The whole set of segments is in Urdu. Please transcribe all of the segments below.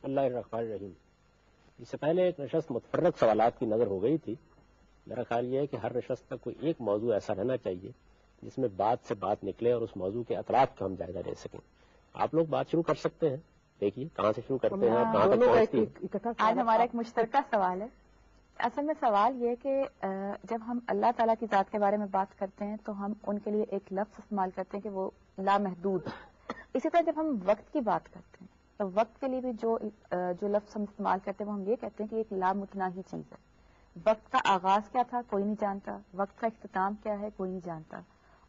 اللہ الرحمن الرحیم. اس سے پہلے ایک نشست متفرق سوالات کی نظر ہو گئی تھی. میرا خیال یہ ہے کہ ہر نشست کا کوئی ایک موضوع ایسا رہنا چاہیے جس میں بات سے بات نکلے اور اس موضوع کے اطراف کا ہم جائزہ لے سکیں. آپ لوگ بات شروع کر سکتے ہیں. دیکھیے کہاں سے شروع کرتے ہیں اور کہاں تک پہنچتی ہے. آج ہمارا ایک مشترکہ سوال ہے. اصل میں سوال یہ کہ جب ہم اللہ تعالیٰ کی ذات کے بارے میں بات کرتے ہیں تو ہم ان کے لیے ایک لفظ استعمال کرتے ہیں کہ وہ لامحدود. اسی طرح جب ہم وقت کی بات کرتے ہیں تو وقت کے لیے بھی جو لفظ ہم استعمال کرتے ہیں وہ ہم یہ کہتے ہیں کہ ایک لامتناہی چیز ہے. وقت کا آغاز کیا تھا کوئی نہیں جانتا, وقت کا اختتام کیا ہے کوئی نہیں جانتا.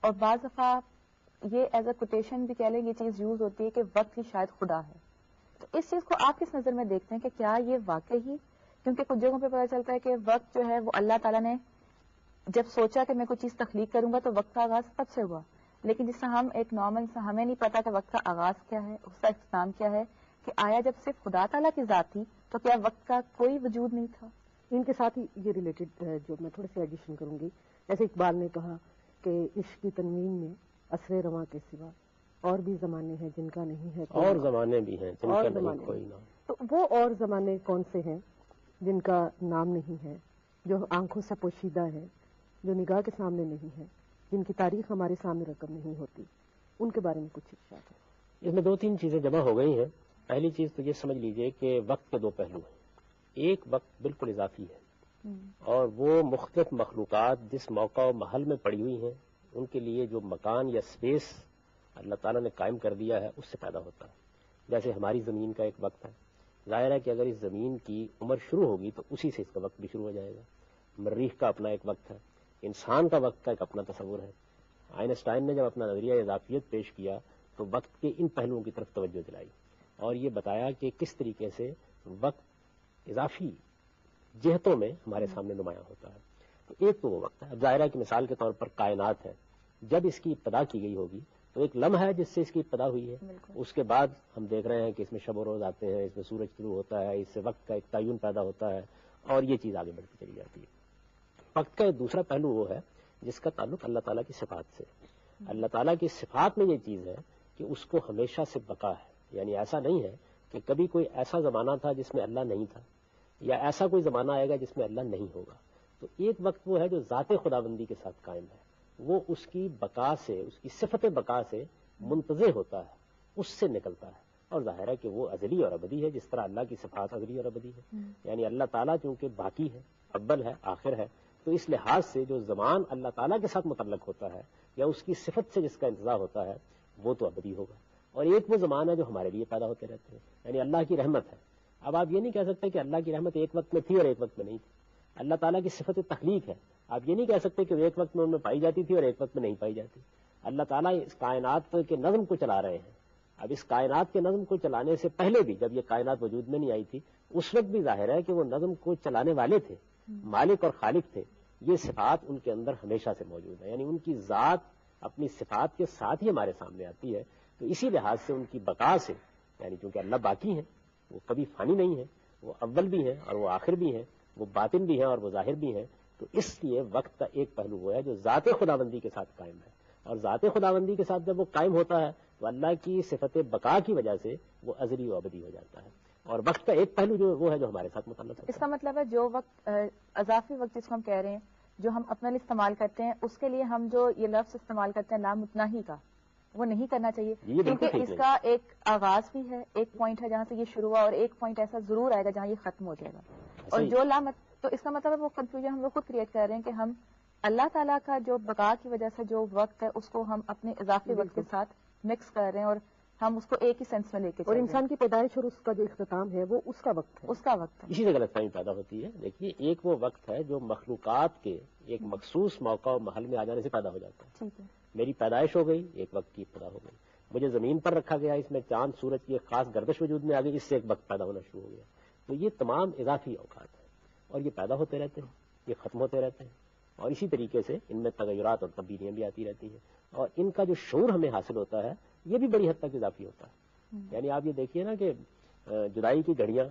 اور بعض دفعہ یہ ایز اے کوٹیشن بھی کہہ لیں یہ چیز یوز ہوتی ہے کہ وقت ہی شاید خدا ہے. تو اس چیز کو آپ کس نظر میں دیکھتے ہیں کہ کیا یہ واقعی, کیونکہ کچھ جگہوں پہ پتہ چلتا ہے کہ وقت جو ہے وہ اللہ تعالیٰ نے جب سوچا کہ میں کوئی چیز تخلیق کروں گا تو وقت کا آغاز تب سے ہوا, لیکن جس طرح ہم ایک نارمل سے ہمیں نہیں پتا کہ وقت کا آغاز کیا ہے اس کا اختتام کیا ہے, کہ آیا جب صرف خدا تعالیٰ کی ذات تھی تو کیا وقت کا کوئی وجود نہیں تھا. ان کے ساتھ ہی یہ ریلیٹڈ جو میں تھوڑے سے ایڈیشن کروں گی, جیسے اقبال نے کہا کہ عشق کی تنوین میں عصر رواں کے سوا اور بھی زمانے ہیں جن کا نہیں ہے, اور زمانے بھی ہیں جن کا نہیں کوئی نام. تو وہ اور زمانے کون سے ہیں جن کا نام نہیں ہے, جو آنکھوں سے پوشیدہ ہے, جو نگاہ کے سامنے نہیں ہے, جن کی تاریخ ہمارے سامنے رقم نہیں ہوتی, ان کے بارے میں کچھ ارشاد ہے. اس میں دو تین چیزیں جمع ہو گئی ہیں. پہلی چیز تو یہ سمجھ لیجئے کہ وقت کے دو پہلو ہیں. ایک وقت بالکل اضافی ہے اور وہ مختلف مخلوقات جس موقع و محل میں پڑی ہوئی ہیں ان کے لیے جو مکان یا اسپیس اللہ تعالیٰ نے قائم کر دیا ہے اس سے پیدا ہوتا ہے. جیسے ہماری زمین کا ایک وقت ہے, ظاہر ہے کہ اگر اس زمین کی عمر شروع ہوگی تو اسی سے اس کا وقت بھی شروع ہو جائے گا. مریخ کا اپنا ایک وقت ہے, انسان کا وقت کا ایک اپنا تصور ہے. آئنسٹائن نے جب اپنا نظریہ اضافیت پیش کیا تو وقت کے ان پہلوؤں کی طرف توجہ دلائی اور یہ بتایا کہ کس طریقے سے وقت اضافی جہتوں میں ہمارے سامنے نمایاں ہوتا ہے. تو ایک تو وہ وقت ہے. اب ظاہر ہے کہ مثال کے طور پر کائنات ہے, جب اس کی ابتدا کی گئی ہوگی تو ایک لمحہ ہے جس سے اس کی ابتدا ہوئی ہے. اس کے بعد ہم دیکھ رہے ہیں کہ اس میں شب و روز آتے ہیں, اس میں سورج طلوع ہوتا ہے, اس سے وقت کا ایک تعین پیدا ہوتا ہے اور یہ چیز آگے بڑھتی چلی جاتی ہے. وقت کا ایک دوسرا پہلو وہ ہے جس کا تعلق اللہ تعالیٰ کی صفات سے. اللہ تعالیٰ کی صفات میں یہ چیز ہے کہ اس کو ہمیشہ سے بقا ہے, یعنی ایسا نہیں ہے کہ کبھی کوئی ایسا زمانہ تھا جس میں اللہ نہیں تھا یا ایسا کوئی زمانہ آئے گا جس میں اللہ نہیں ہوگا. تو ایک وقت وہ ہے جو ذات خداوندی کے ساتھ قائم ہے, وہ اس کی بقا سے, اس کی صفت بقا سے منتزع ہوتا ہے, اس سے نکلتا ہے. اور ظاہر ہے کہ وہ ازلی اور ابدی ہے جس طرح اللہ کی صفات ازلی اور ابدی ہے. یعنی اللہ تعالیٰ چونکہ باقی ہے, اول ہے, آخر ہے, تو اس لحاظ سے جو زمان اللہ تعالیٰ کے ساتھ متعلق ہوتا ہے یا اس کی صفت سے جس کا انتزاع ہوتا ہے وہ تو ابدی ہوگا. اور ایک وہ زمان ہے جو ہمارے لیے پیدا ہوتے رہتے ہیں, یعنی اللہ کی رحمت ہے. اب آپ یہ نہیں کہہ سکتے کہ اللہ کی رحمت ایک وقت میں تھی اور ایک وقت میں نہیں تھی. اللہ تعالیٰ کی صفت تخلیق ہے, آپ یہ نہیں کہہ سکتے کہ وہ ایک وقت میں ان میں پائی جاتی تھی اور ایک وقت میں نہیں پائی جاتی. اللہ تعالیٰ اس کائنات کے نظم کو چلا رہے ہیں. اب اس کائنات کے نظم کو چلانے سے پہلے بھی, جب یہ کائنات وجود میں نہیں آئی تھی, اس وقت بھی ظاہر ہے کہ وہ نظم کو چلانے والے تھے, مالک اور خالق تھے. یہ صفات ان کے اندر ہمیشہ سے موجود ہے, یعنی ان کی ذات اپنی صفات کے ساتھ ہی ہمارے سامنے آتی ہے. تو اسی لحاظ سے ان کی بقا سے, یعنی چونکہ اللہ باقی ہیں, وہ کبھی فانی نہیں ہے, وہ اول بھی ہیں اور وہ آخر بھی ہیں, وہ باطن بھی ہیں اور وہ ظاہر بھی ہیں. تو اس لیے وقت کا ایک پہلو وہ ہے جو ذات خداوندی کے ساتھ قائم ہے, اور ذات خداوندی کے ساتھ جب وہ قائم ہوتا ہے تو اللہ کی صفت بقا کی وجہ سے وہ ازلی و ابدی ہو جاتا ہے. اور وقت کا ایک پہلو جو وہ ہے جو ہمارے ساتھ متعلق ہے. اس کا مطلب ہے جو وقت اضافی وقت جس کو ہم کہہ رہے ہیں جو ہم اپنے لیے استعمال کرتے ہیں, اس کے لیے ہم جو یہ لفظ استعمال کرتے ہیں لامتناہی کا, وہ نہیں کرنا چاہیے, کیونکہ اس کا ایک آغاز بھی ہے, ایک پوائنٹ ہے جہاں سے یہ شروع ہوا اور ایک پوائنٹ ایسا ضرور آئے گا جہاں یہ ختم ہو جائے گا. اور جو تو اس کا مطلب ہے وہ کنفیوژن ہم لوگ خود کریٹ کر رہے ہیں کہ ہم اللہ تعالیٰ کا جو بقا کی وجہ سے جو وقت ہے اس کو ہم اپنے اضافی وقت کے ساتھ مکس کر رہے ہیں اور ہم اس کو ایک ہی سینس میں لے کے, اور انسان کی پیدائش اور اس کا جو اختتام ہے وہ اس کا وقت ہے, اس کا وقت ہے. اسی سے غلط فہمی پیدا ہوتی ہے. دیکھیے ایک وہ وقت ہے جو مخلوقات کے ایک مخصوص موقع و محل میں آ جانے سے پیدا ہو جاتا ہے. ٹھیک ہے, میری پیدائش ہو گئی, ایک وقت کی ابتدا ہو گئی. مجھے زمین پر رکھا گیا, اس میں چاند سورج کی ایک خاص گردش وجود میں آ گئی, اس سے ایک وقت پیدا ہونا شروع ہو گیا. تو یہ تمام اضافی اوقات ہیں اور یہ پیدا ہوتے رہتے ہیں, یہ ختم ہوتے رہتے ہیں, اور اسی طریقے سے ان میں تغیرات اور تبدیلیاں بھی آتی رہتی ہیں. اور ان کا جو شعور ہمیں حاصل ہوتا ہے یہ بھی بڑی حد تک اضافی ہوتا ہے. یعنی آپ یہ دیکھیے نا کہ جدائی کی گھڑیاں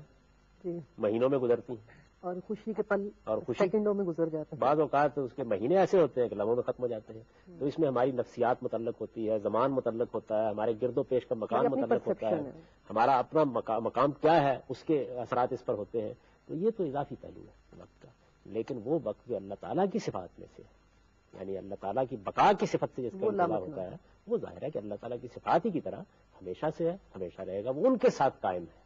مہینوں میں گزرتی ہیں, اور خوشی کے پل اور سیکنڈوں میں گزر جاتے ہیں. بعض اوقات اس کے مہینے ایسے ہوتے ہیں کہ لمحوں میں ختم ہو جاتے ہیں. تو اس میں ہماری نفسیات متعلق ہوتی ہے، زمان متعلق ہوتا ہے، ہمارے گرد و پیش کا مکان متعلق ہوتا ہے، ہمارا اپنا مقام کیا ہے، اس کے اثرات اس پر ہوتے ہیں. تو یہ تو اضافی پہلو ہے وقت کا. لیکن وہ وقت جو اللہ تعالیٰ کی صفات میں سے ہے، یعنی اللہ تعالیٰ کی بقا کی صفت سے جس کا انتظار ہوتا ہے، وہ ظاہر ہے کہ اللہ تعالیٰ کی صفات ہی کی طرح ہمیشہ سے ہے، ہمیشہ رہے گا، وہ ان کے ساتھ قائم ہے.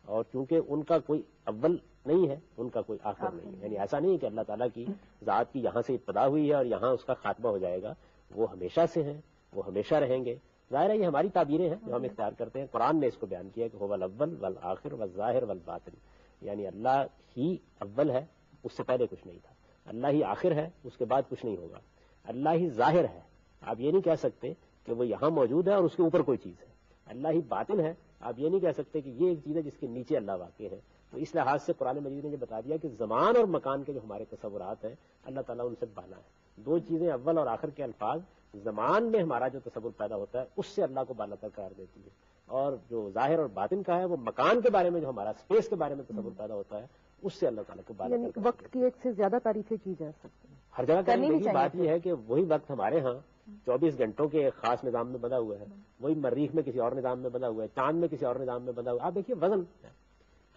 اور چونکہ ان کا کوئی اول نہیں ہے، ان کا کوئی آخر نہیں ہے، یعنی ایسا نہیں کہ اللہ تعالیٰ کی ذات کی یہاں سے ابتدا ہوئی ہے اور یہاں اس کا خاتمہ ہو جائے گا. وہ ہمیشہ سے ہیں، وہ ہمیشہ رہیں گے. ظاہر ہے یہ ہماری تعبیریں ہیں جو ہم اختیار کرتے ہیں. قرآن نے اس کو بیان کیا کہ هو الاول والآخر والظاہر والباطن، یعنی اللہ ہی اول ہے، اس سے پہلے کچھ نہیں تھا. اللہ ہی آخر ہے، اس کے بعد کچھ نہیں ہوگا. اللہ ہی ظاہر ہے، آپ یہ نہیں کہہ سکتے کہ وہ یہاں موجود ہے اور اس کے اوپر کوئی چیز ہے. اللہ ہی باطن ہے، آپ یہ نہیں کہہ سکتے کہ یہ ایک چیز ہے جس کے نیچے اللہ واقع ہے. تو اس لحاظ سے قرآن مجید نے یہ بتا دیا کہ زمان اور مکان کے جو ہمارے تصورات ہیں اللہ تعالیٰ ان سے بالا ہے. دو چیزیں اول اور آخر کے الفاظ زمان میں ہمارا جو تصور پیدا ہوتا ہے اس سے اللہ کو بالا تر قرار دیتی ہے، اور جو ظاہر اور باطن کا ہے وہ مکان کے بارے میں جو ہمارا اسپیس کے بارے میں تصور پیدا ہوتا ہے اس سے اللہ تعالیٰ کو بالا تر. وقت کی ایک سے زیادہ تعریفیں کی جا سکتی ہیں ہر جگہ کرنے کی بات یہ ہے کہ وہی وقت ہمارے ہاں 24 گھنٹوں کے ایک خاص نظام میں بندھا ہوا ہے، وہی مریخ میں کسی اور نظام میں بندھا ہوا ہے، چاند میں کسی اور نظام میں بندھا ہوا ہے. آپ دیکھیے وزن ہے،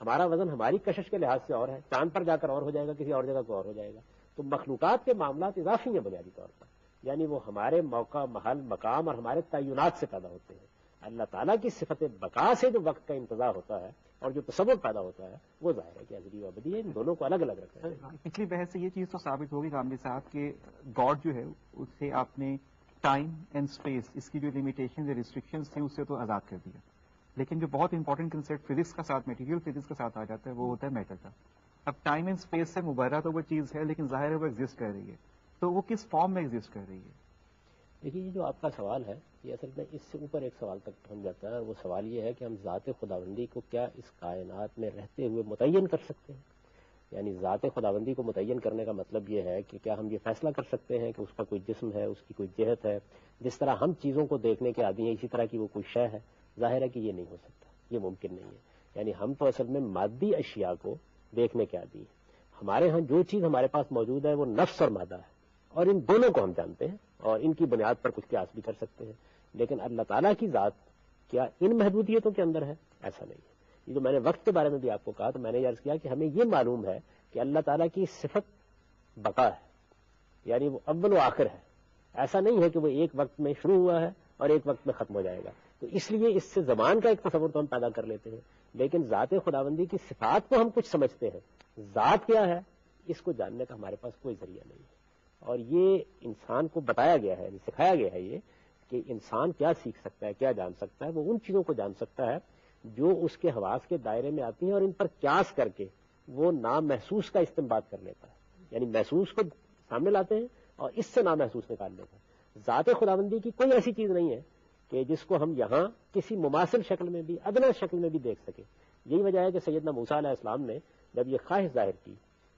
ہمارا وزن ہماری کشش کے لحاظ سے اور ہے، چاند پر جا کر اور ہو جائے گا، کسی اور جگہ کو اور ہو جائے گا. تو مخلوقات کے معاملات اضافی ہیں بنیادی طور پر، یعنی وہ ہمارے موقع، محل، مقام اور ہمارے تعینات سے پیدا ہوتے ہیں. اللہ تعالیٰ کی صفت بقا سے جو وقت کا انتظار ہوتا ہے اور جو تصور پیدا ہوتا ہے وہ ظاہر ہے کہ ازلی و ابدی ہے. ان دونوں کو الگ الگ رکھا ہے. پچھلی بحث سے یہ چیز تو ثابت ہوگی کامل صاحب کہ گاڈ جو ہے اس سے آپ نے ٹائم اینڈ اسپیس، اس کی جو لمیٹیشن ریسٹرکشنز تھیں اس سے تو آزاد کر دیا. لیکن جو بہت امپورٹنٹ کنسیپٹ فزکس کا ساتھ، میٹیریل فزکس کا ساتھ آ جاتا ہے وہ ہوتا ہے میٹر کا. اب ٹائم اینڈ اسپیس سے مبرہ تو وہ چیز ہے لیکن ظاہر ہے وہ ایگزسٹ کر رہی ہے، تو وہ کس فارم میں ایگزسٹ کر رہی ہے؟ دیکھیے یہ جو آپ کا سوال ہے یہ اصل میں اس سے اوپر ایک سوال تک پہنچ جاتا ہے، اور وہ سوال یہ ہے کہ ہم ذات خداوندی کو کیا اس کائنات میں رہتے ہوئے متعین کر سکتے ہیں؟ یعنی ذات خداوندی کو متعین کرنے کا مطلب یہ ہے کہ کیا ہم یہ فیصلہ کر سکتے ہیں کہ اس کا کوئی جسم ہے، اس کی کوئی جہت ہے، جس طرح ہم چیزوں کو دیکھنے کے عادی ہیں اسی طرح کی وہ کوئی شے ہے؟ ظاہر ہے کہ یہ نہیں ہو سکتا، یہ ممکن نہیں ہے. یعنی ہم تو اصل میں مادی اشیاء کو دیکھنے کے عادی ہیں. ہمارے ہاں جو چیز ہمارے پاس موجود ہے وہ نفس اور مادہ ہے، اور ان دونوں کو ہم جانتے ہیں اور ان کی بنیاد پر کچھ قیاس بھی کر سکتے ہیں. لیکن اللہ تعالیٰ کی ذات کیا ان محدودیتوں کے اندر ہے؟ ایسا نہیں ہے. یہ جو میں نے وقت کے بارے میں بھی آپ کو کہا تو میں نے یہ عرض کیا کہ ہمیں یہ معلوم ہے کہ اللہ تعالیٰ کی صفت بقا ہے، یعنی وہ اول و آخر ہے. ایسا نہیں ہے کہ وہ ایک وقت میں شروع ہوا ہے اور ایک وقت میں ختم ہو جائے گا. تو اس لیے اس سے زمان کا ایک تصور تو ہم پیدا کر لیتے ہیں، لیکن ذات خداوندی کی صفات کو ہم کچھ سمجھتے ہیں. ذات کیا ہے اس کو جاننے کا ہمارے پاس کوئی ذریعہ نہیں ہے. اور یہ انسان کو بتایا گیا ہے، سکھایا گیا ہے یہ کہ انسان کیا سیکھ سکتا ہے، کیا جان سکتا ہے. وہ ان چیزوں کو جان سکتا ہے جو اس کے حواس کے دائرے میں آتی ہیں اور ان پر قیاس کر کے وہ نامحسوس کا استنباط کر لیتا ہے. یعنی محسوس کو سامنے لاتے ہیں اور اس سے نامحسوس نکال لیتا ہے. ذات خداوندی کی کوئی ایسی چیز نہیں ہے کہ جس کو ہم یہاں کسی مماثل شکل میں بھی، ادنا شکل میں بھی دیکھ سکیں. یہی وجہ ہے کہ سیدنا موسیٰ علیہ السلام نے جب یہ خواہش ظاہر کی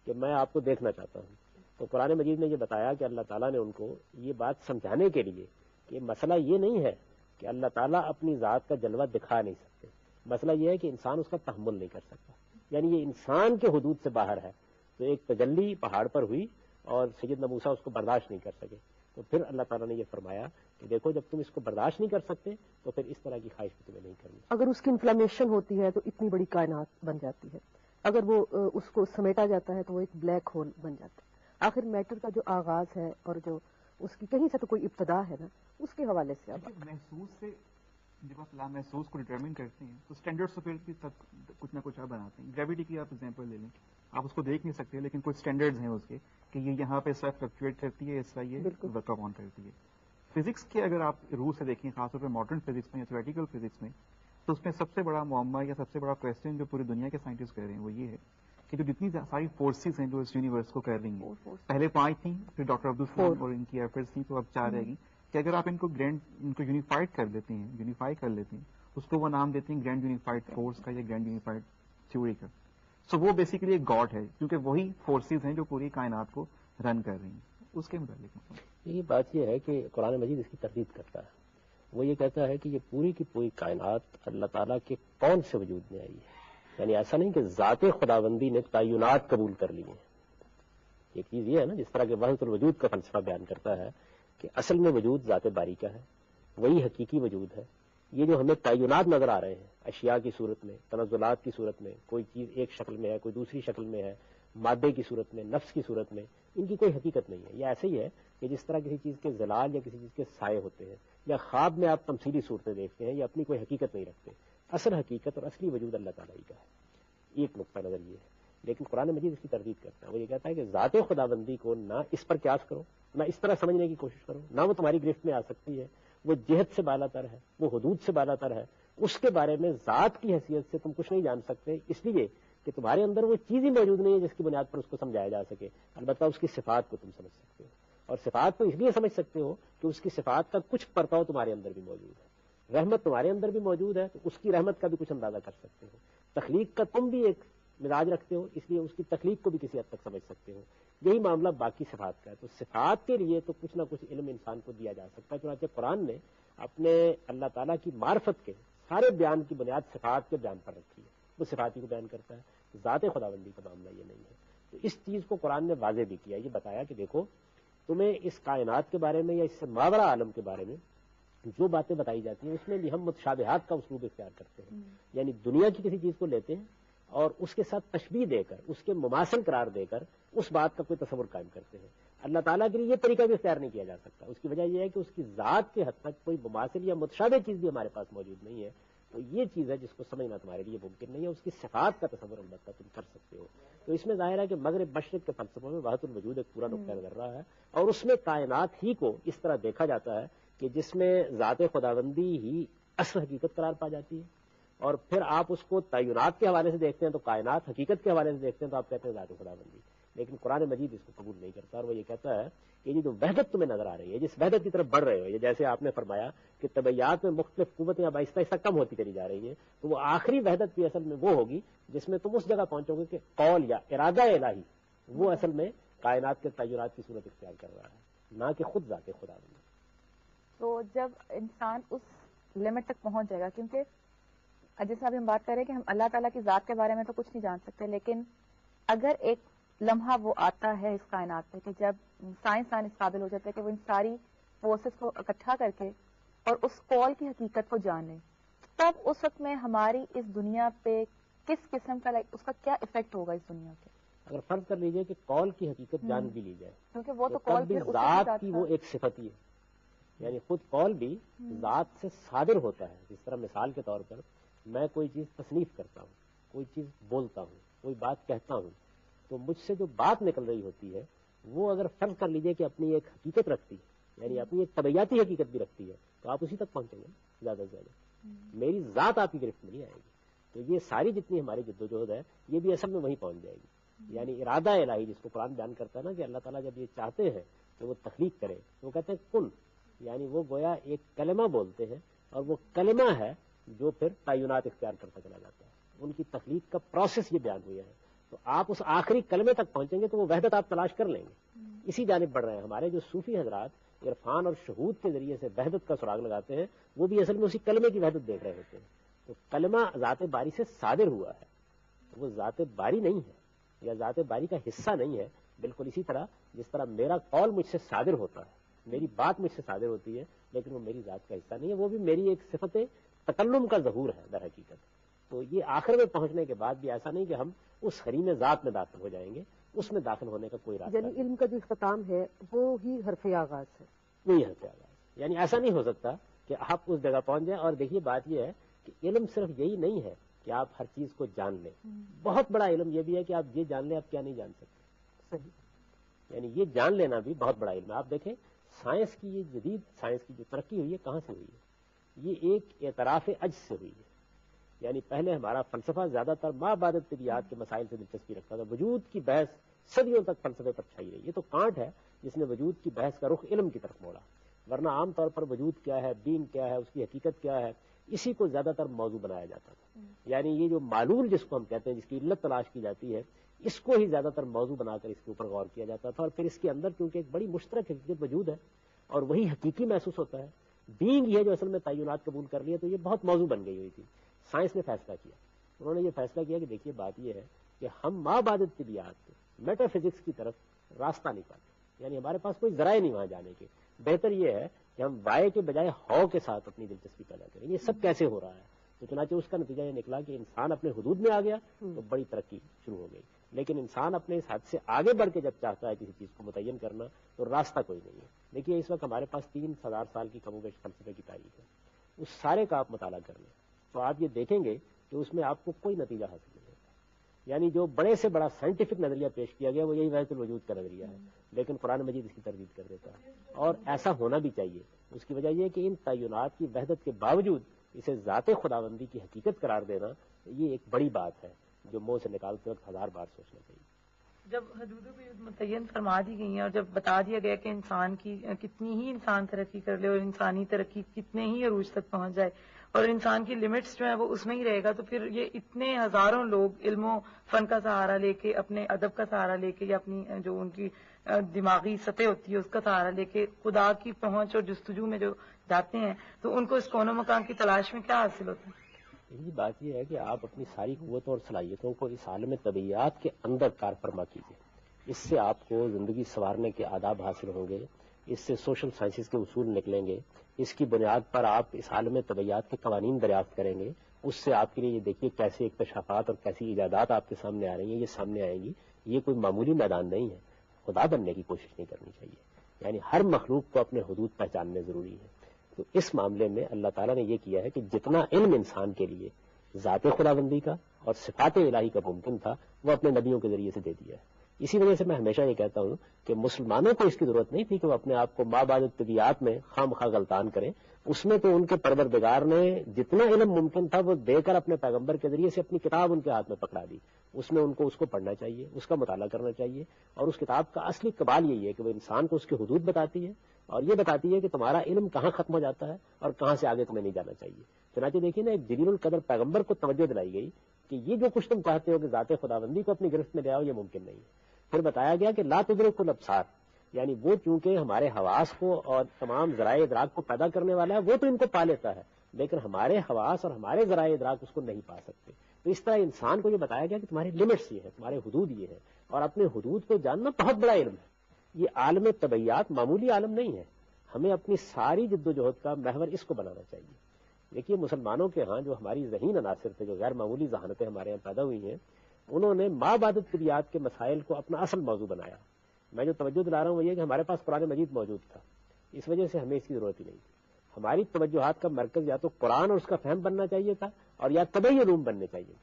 کہ میں آپ کو دیکھنا چاہتا ہوں، تو قرآن مجید نے یہ بتایا کہ اللہ تعالیٰ نے ان کو یہ بات سمجھانے کے لیے کہ مسئلہ یہ نہیں ہے کہ اللہ تعالیٰ اپنی ذات کا جلوہ دکھا نہیں سکتے، مسئلہ یہ ہے کہ انسان اس کا تحمل نہیں کر سکتا. یعنی یہ انسان کے حدود سے باہر ہے. تو ایک تجلی پہاڑ پر ہوئی اور سیدنا موسیٰ اس کو برداشت نہیں کر سکے. تو پھر اللہ تعالیٰ نے یہ فرمایا کہ دیکھو جب تم اس کو برداشت نہیں کر سکتے تو پھر اس طرح کی خواہش بھی تمہیں نہیں کرنی. اگر اس کی انفلمیشن ہوتی ہے تو اتنی بڑی کائنات بن جاتی ہے، اگر وہ اس کو سمیٹا جاتا ہے تو وہ ایک بلیک ہول بن جاتا ہے. آخر میٹر کا جو آغاز ہے اور جو اس کی کہیں سے تو کوئی ابتدا ہے نا، اس کے حوالے سے اب محسوس سے جب آپ محسوس کو ڈٹرمن کرتے ہیں تو اسٹینڈرڈ سے پھر بھی کچھ نہ کچھ آپ بناتے ہیں. گریویٹی کی آپ ایگزامپل لے لیں، آپ اس کو دیکھ نہیں سکتے لیکن کچھ اسٹینڈرڈز ہیں اس کے کہ یہ یہاں پہ اس طرح فلکچویٹ کرتی ہے، اس طرح یہ ورک آن کرتی ہے. فزکس کے اگر آپ روح سے دیکھیں، خاص طور پہ ماڈرن فزکس میں یا تھیوریٹیکل فزکس میں، تو اس میں سب سے بڑا معمہ یا سب سے بڑا کویسچن جو پوری دنیا کے سائنٹسٹ کر رہے ہیں وہ یہ ہے کہ جو جتنی ساری فورسز ہیں جو اس یونیورس کو کر رہی ہیں، پہلے 5 تھیں، پھر ڈاکٹر عبدالسلام اور ان کی ایفرٹس تھیں، تو اب 4 رہ گئی، کہ اگر آپ ان کو یونیفائڈ کر لیتے ہیں، یونیفائی کر لیتے ہیں، اس کو وہ نام دیتے ہیں گرینڈ یونیفائڈ فورس کا یا گرینڈ یونیفائڈ تھیوری کا. سو وہ بیسیکلی ایک گاڈ ہے کیونکہ وہی فورسز ہیں جو پوری کائنات کو رن کر رہی ہیں. اس کے متعلق یہ بات یہ ہے کہ قرآن مجید اس کی تردید کرتا ہے. وہ یہ کہتا ہے کہ یہ پوری کی پوری کائنات اللہ تعالیٰ کے کون سے وجود میں آئی ہے. یعنی ایسا نہیں کہ ذات خداوندی نے تعینات قبول کر لی ہیں. ایک چیز یہ ہے نا، جس طرح کہ وحدت الوجود کا فلسفہ بیان کرتا ہے کہ اصل میں وجود ذات باری کا ہے، وہی حقیقی وجود ہے. یہ جو ہمیں تعینات نظر آ رہے ہیں اشیاء کی صورت میں، تنزلات کی صورت میں، کوئی چیز ایک شکل میں ہے، کوئی دوسری شکل میں ہے، مادے کی صورت میں، نفس کی صورت میں، ان کی کوئی حقیقت نہیں ہے. یہ ایسے ہی ہے کہ جس طرح کسی چیز کے ظلال یا کسی چیز کے سائے ہوتے ہیں، یا خواب میں آپ تمثیلی صورتیں دیکھتے ہیں، یہ اپنی کوئی حقیقت نہیں رکھتے. اصل حقیقت اور اصلی وجود اللہ تعالیٰ ہی کا ہے. ایک نقطہ نظر یہ ہے. لیکن قرآن مجید اس کی تردید کرتا ہے. وہ یہ کہتا ہے کہ ذات خداوندی کو نہ اس پر قیاس کرو، نہ اس طرح سمجھنے کی کوشش کرو، نہ وہ تمہاری گرفت میں آ سکتی ہے. وہ جہت سے بالا تر ہے، وہ حدود سے بالا تر ہے. اس کے بارے میں ذات کی حیثیت سے تم کچھ نہیں جان سکتے، اس لیے کہ تمہارے اندر وہ چیز ہی موجود نہیں ہے جس کی بنیاد پر اس کو سمجھایا جا سکے. البتہ اس کی صفات کو تم سمجھ سکتے ہو، اور صفات کو اس لیے سمجھ سکتے ہو کہ اس کی صفات کا کچھ پرتاؤ تمہارے اندر بھی موجود ہے. رحمت تمہارے اندر بھی موجود ہے تو اس کی رحمت کا بھی کچھ اندازہ کر سکتے ہو. تخلیق کا تم بھی ایک مزاج رکھتے ہو، اس لیے اس کی تخلیق کو بھی کسی حد تک سمجھ سکتے ہو. یہی معاملہ باقی صفات کا ہے. تو صفات کے لیے تو کچھ نہ کچھ علم انسان کو دیا جا سکتا ہے. چنانچہ قرآن نے اپنے اللہ تعالیٰ کی معرفت کے سارے بیان کی بنیاد صفات کے بیان پر رکھی ہے. وہ صفاتی کو بیان کرتا ہے. ذات خداوندی کا معاملہ یہ نہیں ہے. تو اس چیز کو قرآن نے واضح بھی کیا. یہ بتایا کہ دیکھو تمہیں اس کائنات کے بارے میں یا اس سے ماورا عالم کے بارے میں جو باتیں بتائی جاتی ہیں اس میں بھی ہم متشابہات کا اسلوب اختیار کرتے ہیں. یعنی دنیا کی کسی چیز کو لیتے ہیں اور اس کے ساتھ تشبیہ دے کر، اس کے مماثل قرار دے کر اس بات کا کوئی تصور قائم کرتے ہیں. اللہ تعالیٰ کے لیے یہ طریقہ بھی اختیار نہیں کیا جا سکتا. اس کی وجہ یہ ہے کہ اس کی ذات کے حد تک کوئی مماثل یا متشابہ چیز بھی ہمارے پاس موجود نہیں ہے. تو یہ چیز ہے جس کو سمجھنا تمہارے لیے ممکن نہیں ہے. اس کی صفات کا تصور البتہ تم کر سکتے ہو. تو اس میں ظاہر ہے کہ مغرب مشرق کے فلسفوں میں وحدت الوجود ایک پورا نقطہ نظر رہا ہے، اور اس میں کائنات ہی کو اس طرح دیکھا جاتا ہے کہ جس میں ذات خداوندی ہی اصل حقیقت قرار پا جاتی ہے. اور پھر آپ اس کو تعینات کے حوالے سے دیکھتے ہیں تو کائنات حقیقت کے حوالے سے دیکھتے ہیں تو آپ کہتے ہیں ذات خداوندی. لیکن قرآن مجید اس کو قبول نہیں کرتا، اور وہ یہ کہتا ہے کہ یہ جو وحدت تمہیں نظر آ رہی ہے، جس وحدت کی طرف بڑھ رہے ہو، یہ جیسے آپ نے فرمایا کہ طبیعیات میں مختلف قوتیں اب آہستہ آہستہ کم ہوتی چلی جا رہی ہیں، تو وہ آخری وحدت بھی اصل میں وہ ہوگی جس میں تم اس جگہ پہنچو گے کہ قول یا ارادہ الہی وہ اصل میں کائنات کے تعینات کی صورت اختیار کر رہا ہے، نہ کہ خود ذات خداوندی. تو جب انسان اس لمٹ تک پہنچ جائے گا، کیونکہ جیسے ابھی ہم بات کر رہے ہیں کہ ہم اللہ تعالیٰ کی ذات کے بارے میں تو کچھ نہیں جان سکتے، لیکن اگر ایک لمحہ وہ آتا ہے اس کائنات میں کہ جب سائنسدان اس قابل ہو جاتے ہیں کہ وہ ان ساری فورسز کو اکٹھا کر کے اور اس کال کی حقیقت کو جان لیں، تب اس وقت میں ہماری اس دنیا پہ کس قسم کا اس کا کیا افیکٹ ہوگا اس دنیا پہ؟ اگر فرض کر لیجئے کہ کال کی حقیقت جان بھی لی جائے، کیونکہ وہ تو تب کال بھی ذات کی وہ ایک صفت ہی ہے. یعنی خود کال بھی ذات سے صادر ہوتا ہے. جس طرح مثال کے طور پر میں کوئی چیز تصنیف کرتا ہوں، کوئی چیز بولتا ہوں، کوئی بات کہتا ہوں، تو مجھ سے جو بات نکل رہی ہوتی ہے وہ اگر فرض کر لیجئے کہ اپنی ایک حقیقت رکھتی ہے، یعنی اپنی ایک طبیعیاتی حقیقت بھی رکھتی ہے، تو آپ اسی تک پہنچیں گے زیادہ سے زیادہ. میری ذات آپ کی گرفت میں نہیں آئے گی. تو یہ ساری جتنی ہماری جدوجہد ہے یہ بھی اصل میں وہیں پہنچ جائے گی. یعنی ارادہ الہی جس کو قرآن بیان کرتا ہے نا کہ اللہ تعالیٰ جب یہ چاہتے ہیں کہ وہ تخلیق کرے تو وہ کہتے ہیں کن، یعنی وہ گویا ایک کلمہ بولتے ہیں، اور وہ کلمہ ہے جو پھر تعینات اختیار کرتا چلا جاتا ہے. ان کی تخلیق کا پروسیس یہ بیان ہوا ہے. تو آپ اس آخری کلمے تک پہنچیں گے تو وہ وحدت آپ تلاش کر لیں گے. اسی جانب بڑھ رہے ہیں ہمارے جو صوفی حضرات عرفان اور شہود کے ذریعے سے وحدت کا سراغ لگاتے ہیں، وہ بھی اصل میں اسی کلمے کی وحدت دیکھ رہے ہوتے ہیں. تو کلمہ ذات باری سے صادر ہوا ہے، وہ ذات باری نہیں ہے یا ذات باری کا حصہ نہیں ہے. بالکل اسی طرح جس طرح میرا قول مجھ سے صادر ہوتا ہے، میری بات مجھ سے صادر ہوتی ہے، لیکن وہ میری ذات کا حصہ نہیں ہے. وہ بھی میری ایک صفت تکلم کا ظہور ہے در حقیقت. تو یہ آخر میں پہنچنے کے بعد بھی ایسا نہیں کہ ہم اس حریم ذات میں داخل ہو جائیں گے، اس میں داخل ہونے کا کوئی راستہ یعنی علم کا جو اختتام ہے وہ ہی حرف آغاز ہے. وہی حرف آغاز. یعنی ایسا نہیں ہو سکتا کہ آپ اس جگہ پہنچ جائیں. اور دیکھیے بات یہ ہے کہ علم صرف یہی نہیں ہے کہ آپ ہر چیز کو جان لیں. بہت بڑا علم یہ بھی ہے کہ آپ یہ جان لیں آپ کیا نہیں جان سکتے. صحیح. یعنی یہ جان لینا بھی بہت بڑا علم ہے. آپ دیکھیں سائنس کی یہ جدید سائنس کی جو ترقی ہوئی ہے کہاں سے ہوئی ہے؟ یہ ایک اعتراف عجز سے ہوئی ہے. یعنی پہلے ہمارا فلسفہ زیادہ تر مابعدت طبیعیات کے مسائل سے دلچسپی رکھتا تھا. وجود کی بحث صدیوں تک فلسفے پر چھائی رہی. یہ تو کانٹ ہے جس نے وجود کی بحث کا رخ علم کی طرف موڑا، ورنہ عام طور پر وجود کیا ہے، بینگ کیا ہے، اس کی حقیقت کیا ہے، اسی کو زیادہ تر موضوع بنایا جاتا تھا. یعنی یہ جو معلول جس کو ہم کہتے ہیں، جس کی علت تلاش کی جاتی ہے، اس کو ہی زیادہ تر موضوع بنا کر اس کے اوپر غور کیا جاتا تھا. اور پھر اس کے اندر کیونکہ ایک بڑی مشترک حقیقت وجود ہے اور وہی حقیقی محسوس ہوتا ہے، بینگ یہ جو اصل میں تعینات قبول کر لیا، تو یہ بہت موضوع بن گئی ہوئی تھی. سائنس نے فیصلہ کیا انہوں نے یہ فیصلہ کیا کہ دیکھیے بات یہ ہے کہ ہم مابعد طبیعت میٹا فزکس کی طرف راستہ نہیں پاتے، یعنی ہمارے پاس کوئی ذرائع نہیں وہاں جانے کے. بہتر یہ ہے کہ ہم وائے کے بجائے ہاؤ کے ساتھ اپنی دلچسپی پیدا کریں. یہ سب کیسے ہو رہا ہے؟ تو چنانچہ اس کا نتیجہ یہ نکلا کہ انسان اپنے حدود میں آ گیا تو بڑی ترقی شروع ہو گئی. لیکن انسان اپنے اس حد سے آگے بڑھ کے جب چاہتا ہے کسی چیز کو متعین کرنا تو راستہ کوئی نہیں ہے. دیکھیے اس وقت ہمارے پاس 3000 سال کی کم و بیش فلسفے کی تاریخ ہے. اس سارے کا آپ مطالعہ کر لیں تو آپ یہ دیکھیں گے کہ اس میں آپ کو کوئی نتیجہ حاصل نہیں ہوتا. یعنی جو بڑے سے بڑا سائنٹیفک نظریہ پیش کیا گیا وہ یہی وحدت الوجود کا نظریہ ہے، لیکن قرآن مجید اس کی تردید کر دیتا ہے. اور ایسا ہونا بھی چاہیے. اس کی وجہ یہ کہ ان تعینات کی وحدت کے باوجود اسے ذات خداوندی کی حقیقت قرار دینا یہ ایک بڑی بات ہے جو منہ سے نکالتے وقت 1000 بار سوچنا چاہیے. جب حدودوں پہ متعین فرما دی گئی ہیں اور جب بتا دیا گیا کہ انسان کی کتنی ہی انسان ترقی کر لے اور انسانی ترقی کتنے ہی عروج تک پہنچ جائے اور انسان کی لمٹس جو ہیں وہ اس میں ہی رہے گا، تو پھر یہ اتنے ہزاروں لوگ علم و فن کا سہارا لے کے، اپنے ادب کا سہارا لے کے، یا اپنی جو ان کی دماغی سطح ہوتی ہے اس کا سہارا لے کے خدا کی پہنچ اور جستجو میں جو جاتے ہیں تو ان کو اس کون و مکان کی تلاش میں کیا حاصل ہوتا ہے؟ یہی بات یہ ہے کہ آپ اپنی ساری قوتوں اور صلاحیتوں کو اس عالم طبیعیات کے اندر کار فرما کیجیے. اس سے آپ کو زندگی سنوارنے کے آداب حاصل ہوں گے، اس سے سوشل سائنسز کے اصول نکلیں گے، اس کی بنیاد پر آپ اس عالم طبیعیات کے قوانین دریافت کریں گے. اس سے آپ کے لیے یہ دیکھیے کیسے اکتشافات اور کیسی ایجادات آپ کے سامنے آ رہی ہیں، یہ سامنے آئیں گی. یہ کوئی معمولی میدان نہیں ہے. خدا بننے کی کوشش نہیں کرنی چاہیے. یعنی ہر مخلوق کو اپنے حدود پہچاننے ضروری ہے. تو اس معاملے میں اللہ تعالیٰ نے یہ کیا ہے کہ جتنا علم انسان کے لیے ذات خداوندی کا اور صفات الہی کا ممکن تھا وہ اپنے نبیوں کے ذریعے سے دے دیا ہے. اسی وجہ سے میں ہمیشہ یہ کہتا ہوں کہ مسلمانوں کو اس کی ضرورت نہیں تھی کہ وہ اپنے آپ کو مابعد طبیعات میں خام خواہ غلطان کریں. اس میں تو ان کے پروردگار نے جتنا علم ممکن تھا وہ دے کر اپنے پیغمبر کے ذریعے سے اپنی کتاب ان کے ہاتھ میں پکڑا دی. اس میں ان کو اس کو پڑھنا چاہیے، اس کا مطالعہ کرنا چاہیے. اور اس کتاب کا اصلی کمال یہی ہے کہ وہ انسان کو اس کے حدود بتاتی ہے اور یہ بتاتی ہے کہ تمہارا علم کہاں ختم ہو جاتا ہے اور کہاں سے آگے تمہیں نہیں جانا چاہیے. چنانچہ دیکھیے نا، ایک جلیل القدر پیغمبر کو توجہ دلائی گئی کہ یہ جو کچھ تم چاہتے ہو کہ ذات خداوندی کو اپنی گرفت میں لے آؤ، یہ ممکن نہیں ہے. پھر بتایا گیا کہ لا تدرک الابصار، یعنی وہ چونکہ ہمارے حواس کو اور تمام ذرائع ادراک کو پیدا کرنے والا ہے وہ تو ان کو پا لیتا ہے، لیکن ہمارے حواس اور ہمارے ذرائع ادراک اس کو نہیں پا سکتے. تو اس طرح انسان کو یہ بتایا گیا کہ تمہاری لمٹس یہ ہے، تمہارے حدود یہ ہے، اور اپنے حدود کو جاننا بہت بڑا علم ہے. یہ عالم طبیعیات معمولی عالم نہیں ہے. ہمیں اپنی ساری جد و جہد کا محور اس کو بنانا چاہیے. دیکھیے مسلمانوں کے ہاں جو ہماری ذہین عناصر تھے، جو غیر معمولی ذہانتیں ہمارے یہاں پیدا ہوئی ہیں، انہوں نے مابعد طبیعیات کے مسائل کو اپنا اصل موضوع بنایا. میں جو توجہ دلا رہا ہوں وہ یہ کہ ہمارے پاس قرآن مجید موجود تھا، اس وجہ سے ہمیں اس کی ضرورت ہی نہیں تھی. ہماری توجہات کا مرکز یا تو قرآن اور اس کا فہم بننا چاہیے تھا اور یا طبعی علوم بننے چاہیے.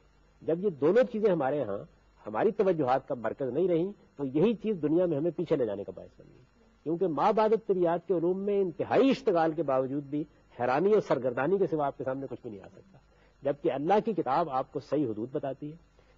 جب یہ دونوں چیزیں ہمارے ہاں ہماری توجہات کا مرکز نہیں رہیں تو یہی چیز دنیا میں ہمیں پیچھے لے جانے کا باعث بن گئی. کیونکہ مابعد طبیعیات کے علوم میں انتہائی اشتغال کے باوجود بھی حیرانی اور سرگردانی کے سوا آپ کے سامنے کچھ بھی نہیں آ سکتا. جبکہ اللہ کی کتاب آپ کو صحیح حدود بتاتی ہے،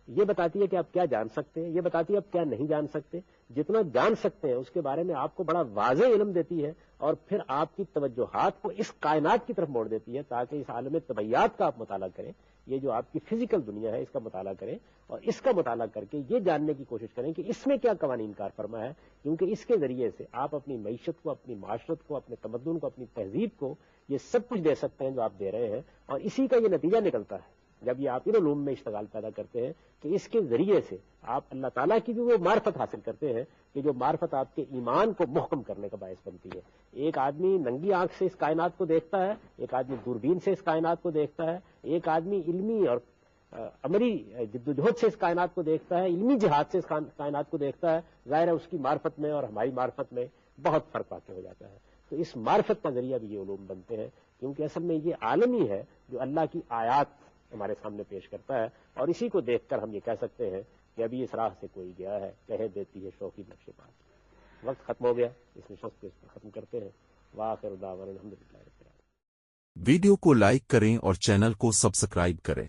یہ بتاتی ہے کہ آپ کیا جان سکتے ہیں، یہ بتاتی ہے آپ کیا نہیں جان سکتے. جتنا جان سکتے ہیں اس کے بارے میں آپ کو بڑا واضح علم دیتی ہے اور پھر آپ کی توجہات کو اس کائنات کی طرف موڑ دیتی ہے تاکہ اس عالم طبیعیات کا آپ مطالعہ کریں. یہ جو آپ کی فزیکل دنیا ہے اس کا مطالعہ کریں اور اس کا مطالعہ کر کے یہ جاننے کی کوشش کریں کہ اس میں کیا قوانین کار فرما ہے. کیونکہ اس کے ذریعے سے آپ اپنی معیشت کو، اپنی معاشرت کو، اپنے تمدن کو، اپنی تہذیب کو یہ سب کچھ دے سکتے ہیں جو آپ دے رہے ہیں. اور اسی کا یہ نتیجہ نکلتا ہے جب یہ آپ ان علوم میں اشتغال پیدا کرتے ہیں کہ اس کے ذریعے سے آپ اللہ تعالیٰ کی بھی وہ معرفت حاصل کرتے ہیں کہ جو معرفت آپ کے ایمان کو محکم کرنے کا باعث بنتی ہے. ایک آدمی ننگی آنکھ سے اس کائنات کو دیکھتا ہے، ایک آدمی دوربین سے اس کائنات کو دیکھتا ہے، ایک آدمی علمی اور عملی جد و جہد سے اس کائنات کو دیکھتا ہے، علمی جہاد سے اس کائنات کو دیکھتا ہے. ظاہر ہے اس کی معرفت میں اور ہماری معرفت میں بہت فرق واقع ہو جاتا ہے. تو اس معرفت کا ذریعہ بھی یہ علوم بنتے ہیں کیونکہ اصل میں یہ عالم ہی ہے جو اللہ کی آیات ہمارے سامنے پیش کرتا ہے. اور اسی کو دیکھ کر ہم یہ کہہ سکتے ہیں کہ ابھی اس راہ سے کوئی گیا ہے، کہہ دیتی ہے شوقی نقش پاس. وقت ختم ہو گیا، اس نشست کو اس پر ختم کرتے ہیں. وآخر دعوانا الحمدللہ رب العالمین. ویڈیو کو لائک کریں اور چینل کو سبسکرائب کریں.